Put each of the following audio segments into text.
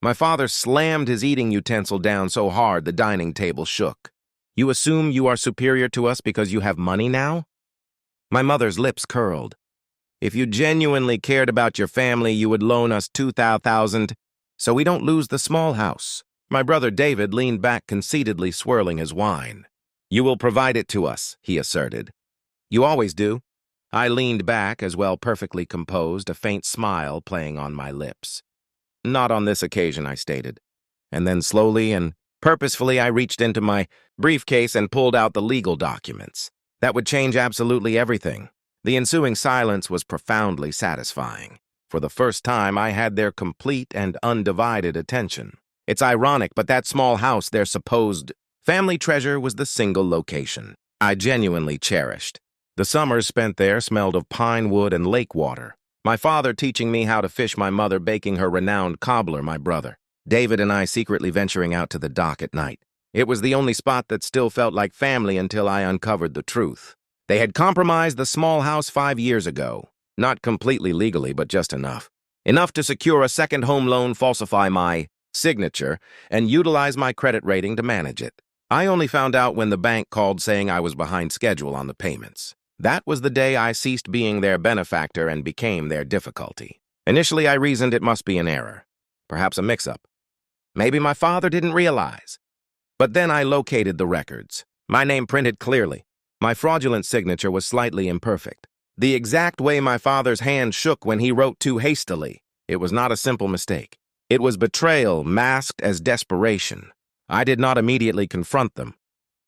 My father slammed his eating utensil down so hard the dining table shook. You assume you are superior to us because you have money now? My mother's lips curled. If you genuinely cared about your family, you would loan us $2,000 so we don't lose the small house. My brother David leaned back conceitedly, swirling his wine. You will provide it to us, he asserted. You always do. I leaned back, as well perfectly composed, a faint smile playing on my lips. Not on this occasion, I stated. And then slowly and purposefully I reached into my briefcase and pulled out the legal documents. That would change absolutely everything. The ensuing silence was profoundly satisfying. For the first time, I had their complete and undivided attention. It's ironic, but that small house, their supposed family treasure, was the single location I genuinely cherished. The summers spent there smelled of pine wood and lake water. My father teaching me how to fish, my mother baking her renowned cobbler, my brother David and I secretly venturing out to the dock at night. It was the only spot that still felt like family until I uncovered the truth. They had compromised the small house 5 years ago. Not completely legally, but just enough. Enough to secure a second home loan, falsify my signature, and utilize my credit rating to manage it. I only found out when the bank called saying I was behind schedule on the payments. That was the day I ceased being their benefactor and became their difficulty. Initially, I reasoned it must be an error, perhaps a mix-up. Maybe my father didn't realize. But then I located the records. My name printed clearly. My fraudulent signature was slightly imperfect. The exact way my father's hand shook when he wrote too hastily. It was not a simple mistake. It was betrayal masked as desperation. I did not immediately confront them.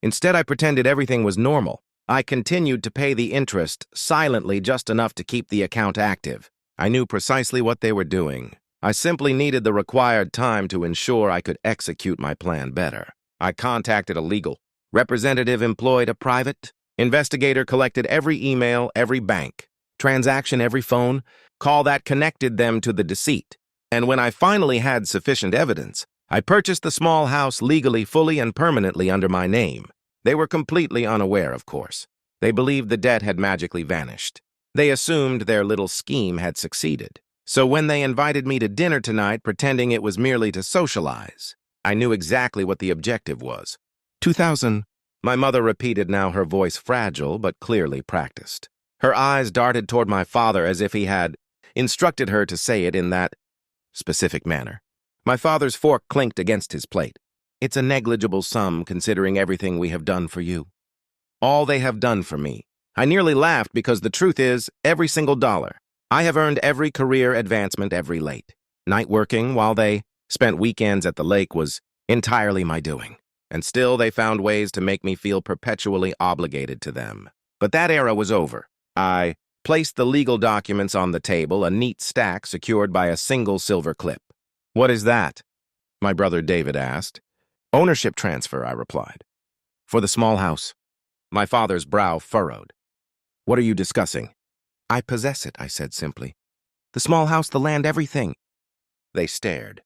Instead, I pretended everything was normal. I continued to pay the interest silently, just enough to keep the account active. I knew precisely what they were doing. I simply needed the required time to ensure I could execute my plan better. I contacted a legal representative, employed a private investigator, collected every email, every bank transaction, every phone call that connected them to the deceit. And when I finally had sufficient evidence, I purchased the small house legally, fully, and permanently under my name. They were completely unaware, of course. They believed the debt had magically vanished. They assumed their little scheme had succeeded. So when they invited me to dinner tonight, pretending it was merely to socialize, I knew exactly what the objective was. 2,000, my mother repeated, now her voice fragile but clearly practiced. Her eyes darted toward my father as if he had instructed her to say it in that specific manner. My father's fork clinked against his plate. It's a negligible sum considering everything we have done for you. All they have done for me. I nearly laughed because the truth is, every single dollar. I have earned every career advancement, every late night working while they spent weekends at the lake was entirely my doing. And still they found ways to make me feel perpetually obligated to them. But that era was over. I placed the legal documents on the table, a neat stack secured by a single silver clip. What is that? My brother David asked. Ownership transfer, I replied. For the small house. My father's brow furrowed. What are you discussing? I possess it, I said simply. The small house, the land, everything. They stared.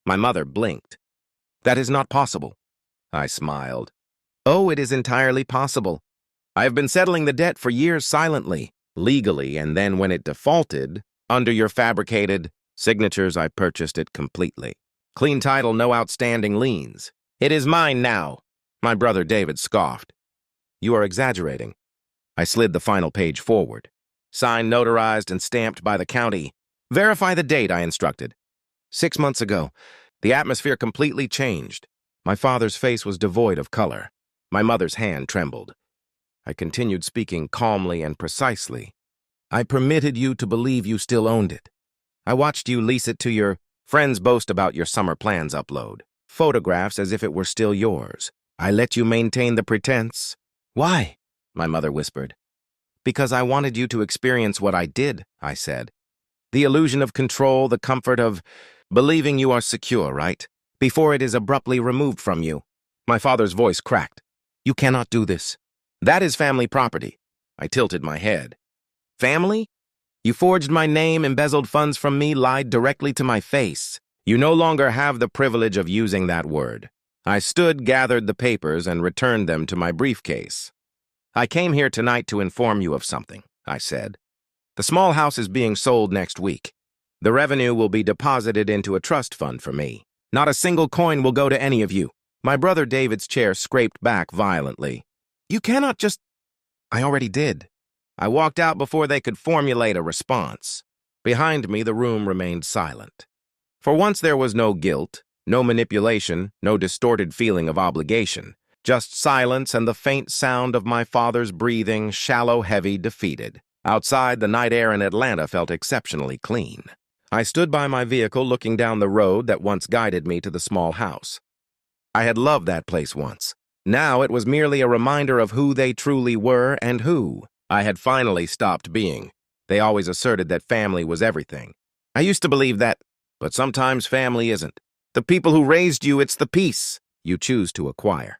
My mother blinked. That is not possible. I smiled. Oh, it is entirely possible. I have been settling the debt for years silently, legally, and then when it defaulted, under your fabricated signatures, I purchased it completely. Clean title, no outstanding liens. It is mine now, my brother David scoffed. You are exaggerating. I slid the final page forward. Signed, notarized, and stamped by the county. Verify the date, I instructed. 6 months ago, the atmosphere completely changed. My father's face was devoid of color. My mother's hand trembled. I continued speaking calmly and precisely. I permitted you to believe you still owned it. I watched you lease it to your friends, boast about your summer plans upload. Photographs as if it were still yours. I let you maintain the pretense. Why? My mother whispered. Because I wanted you to experience what I did, I said. The illusion of control, the comfort of believing you are secure, right? Before it is abruptly removed from you. My father's voice cracked. You cannot do this. That is family property. I tilted my head. Family? You forged my name, embezzled funds from me, lied directly to my face. You no longer have the privilege of using that word. I stood, gathered the papers, and returned them to my briefcase. I came here tonight to inform you of something, I said. The small house is being sold next week. The revenue will be deposited into a trust fund for me. Not a single coin will go to any of you. My brother David's chair scraped back violently. You cannot just... I already did. I walked out before they could formulate a response. Behind me, the room remained silent. For once, there was no guilt, no manipulation, no distorted feeling of obligation. Just silence and the faint sound of my father's breathing, shallow, heavy, defeated. Outside, the night air in Atlanta felt exceptionally clean. I stood by my vehicle looking down the road that once guided me to the small house. I had loved that place once. Now it was merely a reminder of who they truly were and who I had finally stopped being. They always asserted that family was everything. I used to believe that, but sometimes family isn't. The people who raised you, it's the peace you choose to acquire.